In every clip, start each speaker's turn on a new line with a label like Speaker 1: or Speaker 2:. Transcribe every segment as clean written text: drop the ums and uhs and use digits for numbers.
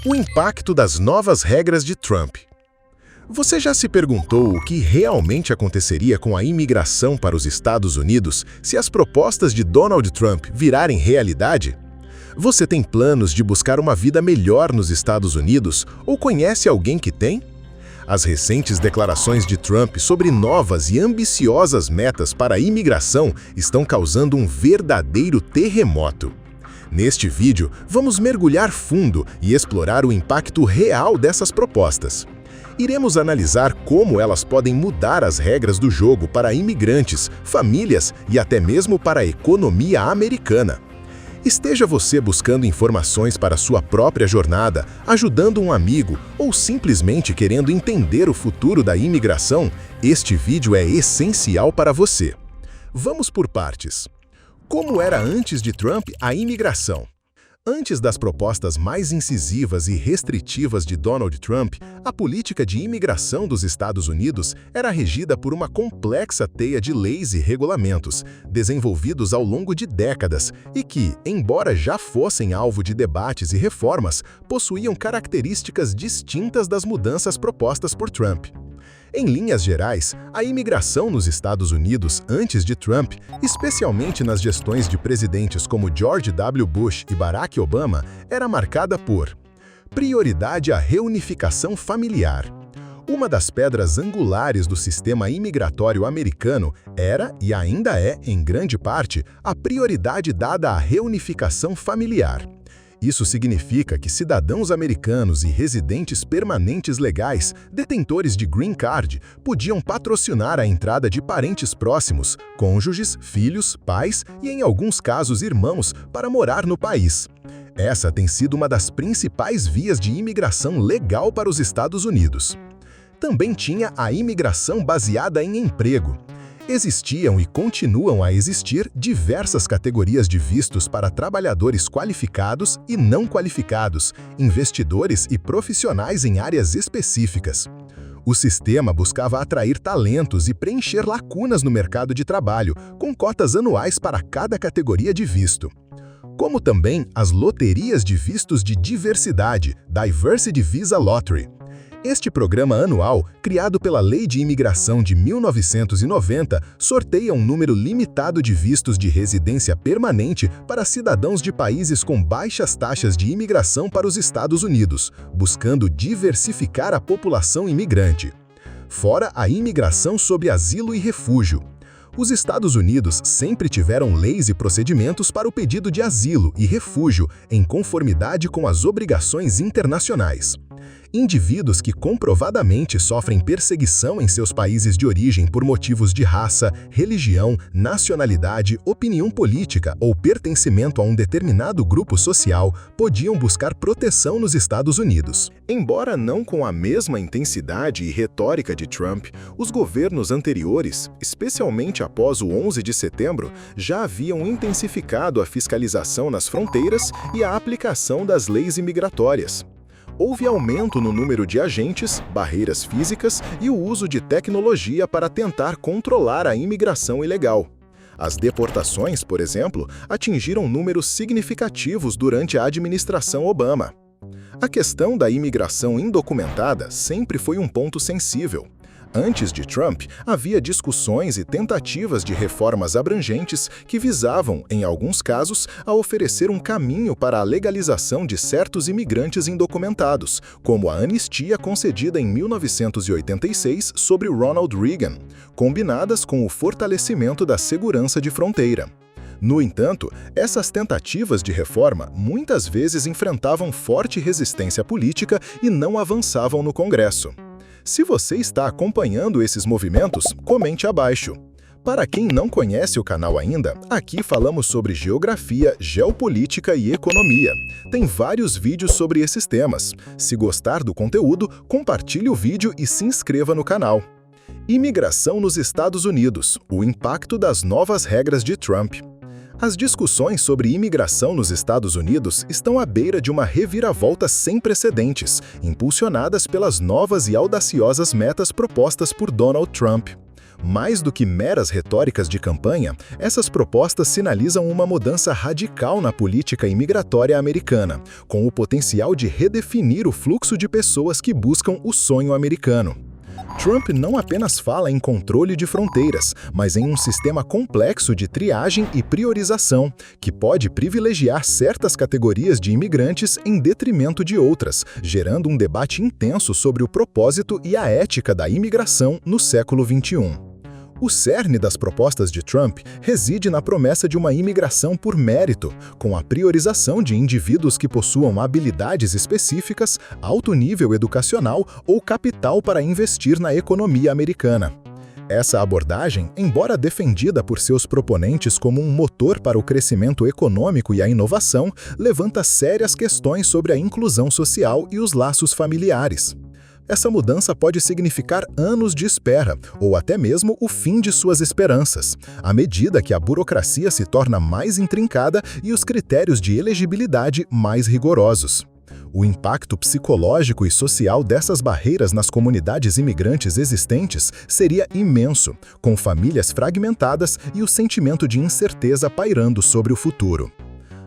Speaker 1: O impacto das novas regras de Trump. Você já se perguntou o que realmente aconteceria com a imigração para os Estados Unidos se as propostas de Donald Trump virarem realidade? Você tem planos de buscar uma vida melhor nos Estados Unidos ou conhece alguém que tem? As recentes declarações de Trump sobre novas e ambiciosas metas para a imigração estão causando um verdadeiro terremoto. Neste vídeo, vamos mergulhar fundo e explorar o impacto real dessas propostas. Iremos analisar como elas podem mudar as regras do jogo para imigrantes, famílias e até mesmo para a economia americana. Esteja você buscando informações para sua própria jornada, ajudando um amigo ou simplesmente querendo entender o futuro da imigração, este vídeo é essencial para você. Vamos por partes. Como era antes de Trump a imigração? Antes das propostas mais incisivas e restritivas de Donald Trump, a política de imigração dos Estados Unidos era regida por uma complexa teia de leis e regulamentos, desenvolvidos ao longo de décadas e que, embora já fossem alvo de debates e reformas, possuíam características distintas das mudanças propostas por Trump. Em linhas gerais, a imigração nos Estados Unidos antes de Trump, especialmente nas gestões de presidentes como George W. Bush e Barack Obama, era marcada por prioridade à reunificação familiar. Uma das pedras angulares do sistema imigratório americano era, e ainda é, em grande parte, a prioridade dada à reunificação familiar. Isso significa que cidadãos americanos e residentes permanentes legais, detentores de Green Card, podiam patrocinar a entrada de parentes próximos, cônjuges, filhos, pais e, em alguns casos, irmãos, para morar no país. Essa tem sido uma das principais vias de imigração legal para os Estados Unidos. Também tinha a imigração baseada em emprego. Existiam e continuam a existir diversas categorias de vistos para trabalhadores qualificados e não qualificados, investidores e profissionais em áreas específicas. O sistema buscava atrair talentos e preencher lacunas no mercado de trabalho, com cotas anuais para cada categoria de visto. Como também as loterias de vistos de diversidade, Diversity Visa Lottery. Este programa anual, criado pela Lei de Imigração de 1990, sorteia um número limitado de vistos de residência permanente para cidadãos de países com baixas taxas de imigração para os Estados Unidos, buscando diversificar a população imigrante. Fora a imigração sob asilo e refúgio. Os Estados Unidos sempre tiveram leis e procedimentos para o pedido de asilo e refúgio, em conformidade com as obrigações internacionais. Indivíduos que comprovadamente sofrem perseguição em seus países de origem por motivos de raça, religião, nacionalidade, opinião política ou pertencimento a um determinado grupo social podiam buscar proteção nos Estados Unidos. Embora não com a mesma intensidade e retórica de Trump, os governos anteriores, especialmente após o 11 de setembro, já haviam intensificado a fiscalização nas fronteiras e a aplicação das leis imigratórias. Houve aumento no número de agentes, barreiras físicas e o uso de tecnologia para tentar controlar a imigração ilegal. As deportações, por exemplo, atingiram números significativos durante a administração Obama. A questão da imigração indocumentada sempre foi um ponto sensível. Antes de Trump, havia discussões e tentativas de reformas abrangentes que visavam, em alguns casos, a oferecer um caminho para a legalização de certos imigrantes indocumentados, como a anistia concedida em 1986 sobre Ronald Reagan, combinadas com o fortalecimento da segurança de fronteira. No entanto, essas tentativas de reforma muitas vezes enfrentavam forte resistência política e não avançavam no Congresso. Se você está acompanhando esses movimentos, comente abaixo. Para quem não conhece o canal ainda, aqui falamos sobre geografia, geopolítica e economia. Tem vários vídeos sobre esses temas. Se gostar do conteúdo, compartilhe o vídeo e se inscreva no canal. Imigração nos Estados Unidos, o impacto das novas regras de Trump. As discussões sobre imigração nos Estados Unidos estão à beira de uma reviravolta sem precedentes, impulsionadas pelas novas e audaciosas metas propostas por Donald Trump. Mais do que meras retóricas de campanha, essas propostas sinalizam uma mudança radical na política imigratória americana, com o potencial de redefinir o fluxo de pessoas que buscam o sonho americano. Trump não apenas fala em controle de fronteiras, mas em um sistema complexo de triagem e priorização, que pode privilegiar certas categorias de imigrantes em detrimento de outras, gerando um debate intenso sobre o propósito e a ética da imigração no século XXI. O cerne das propostas de Trump reside na promessa de uma imigração por mérito, com a priorização de indivíduos que possuam habilidades específicas, alto nível educacional ou capital para investir na economia americana. Essa abordagem, embora defendida por seus proponentes como um motor para o crescimento econômico e a inovação, levanta sérias questões sobre a inclusão social e os laços familiares. Essa mudança pode significar anos de espera, ou até mesmo o fim de suas esperanças, à medida que a burocracia se torna mais intrincada e os critérios de elegibilidade mais rigorosos. O impacto psicológico e social dessas barreiras nas comunidades imigrantes existentes seria imenso, com famílias fragmentadas e o sentimento de incerteza pairando sobre o futuro.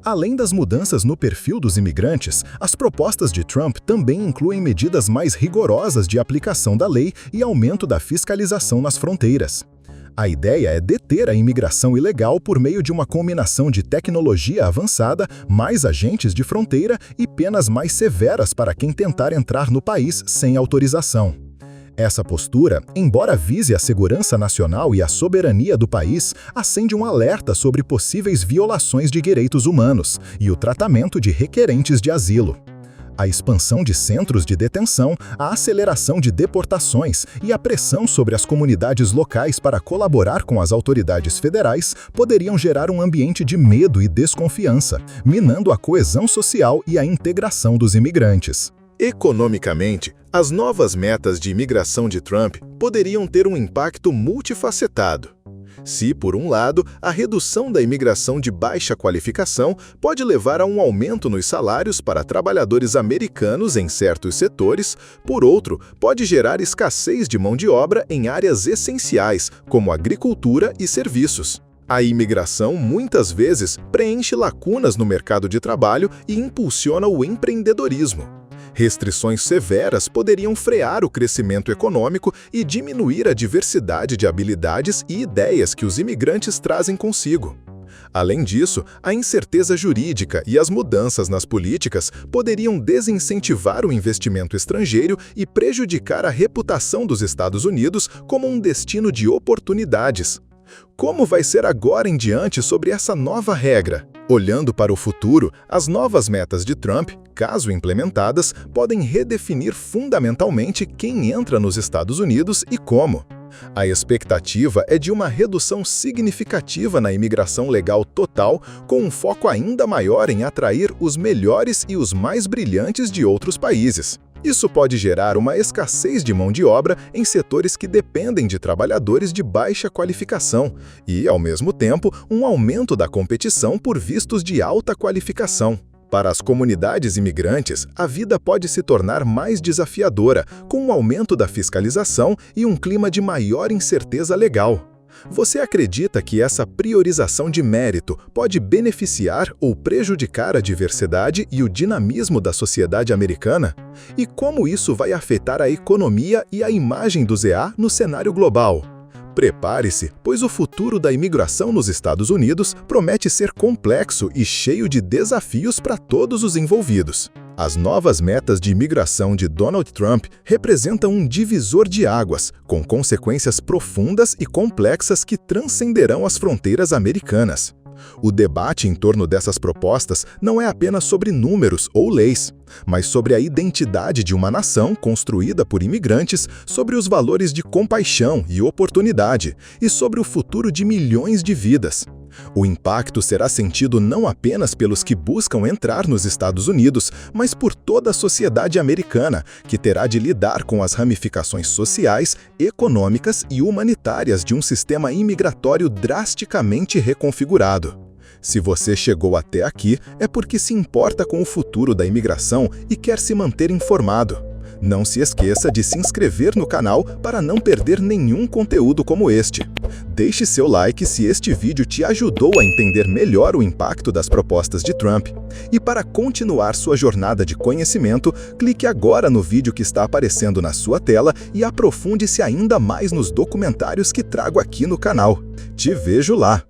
Speaker 1: Além das mudanças no perfil dos imigrantes, as propostas de Trump também incluem medidas mais rigorosas de aplicação da lei e aumento da fiscalização nas fronteiras. A ideia é deter a imigração ilegal por meio de uma combinação de tecnologia avançada, mais agentes de fronteira e penas mais severas para quem tentar entrar no país sem autorização. Essa postura, embora vise a segurança nacional e a soberania do país, acende um alerta sobre possíveis violações de direitos humanos e o tratamento de requerentes de asilo. A expansão de centros de detenção, a aceleração de deportações e a pressão sobre as comunidades locais para colaborar com as autoridades federais poderiam gerar um ambiente de medo e desconfiança, minando a coesão social e a integração dos imigrantes.
Speaker 2: Economicamente, as novas metas de imigração de Trump poderiam ter um impacto multifacetado. Se, por um lado, a redução da imigração de baixa qualificação pode levar a um aumento nos salários para trabalhadores americanos em certos setores, por outro, pode gerar escassez de mão de obra em áreas essenciais, como agricultura e serviços. A imigração, muitas vezes, preenche lacunas no mercado de trabalho e impulsiona o empreendedorismo. Restrições severas poderiam frear o crescimento econômico e diminuir a diversidade de habilidades e ideias que os imigrantes trazem consigo. Além disso, a incerteza jurídica e as mudanças nas políticas poderiam desincentivar o investimento estrangeiro e prejudicar a reputação dos Estados Unidos como um destino de oportunidades. Como vai ser agora em diante sobre essa nova regra? Olhando para o futuro, as novas metas de Trump, caso implementadas, podem redefinir fundamentalmente quem entra nos Estados Unidos e como. A expectativa é de uma redução significativa na imigração legal total, com um foco ainda maior em atrair os melhores e os mais brilhantes de outros países. Isso pode gerar uma escassez de mão de obra em setores que dependem de trabalhadores de baixa qualificação e, ao mesmo tempo, um aumento da competição por vistos de alta qualificação. Para as comunidades imigrantes, a vida pode se tornar mais desafiadora, com um aumento da fiscalização e um clima de maior incerteza legal. Você acredita que essa priorização de mérito pode beneficiar ou prejudicar a diversidade e o dinamismo da sociedade americana? E como isso vai afetar a economia e a imagem do ZA no cenário global? Prepare-se, pois o futuro da imigração nos Estados Unidos promete ser complexo e cheio de desafios para todos os envolvidos. As novas metas de imigração de Donald Trump representam um divisor de águas, com consequências profundas e complexas que transcenderão as fronteiras americanas. O debate em torno dessas propostas não é apenas sobre números ou leis, mas sobre a identidade de uma nação construída por imigrantes, sobre os valores de compaixão e oportunidade e sobre o futuro de milhões de vidas. O impacto será sentido não apenas pelos que buscam entrar nos Estados Unidos, mas por toda a sociedade americana, que terá de lidar com as ramificações sociais, econômicas e humanitárias de um sistema imigratório drasticamente reconfigurado. Se você chegou até aqui, é porque se importa com o futuro da imigração e quer se manter informado. Não se esqueça de se inscrever no canal para não perder nenhum conteúdo como este. Deixe seu like se este vídeo te ajudou a entender melhor o impacto das propostas de Trump. E para continuar sua jornada de conhecimento, clique agora no vídeo que está aparecendo na sua tela e aprofunde-se ainda mais nos documentários que trago aqui no canal. Te vejo lá!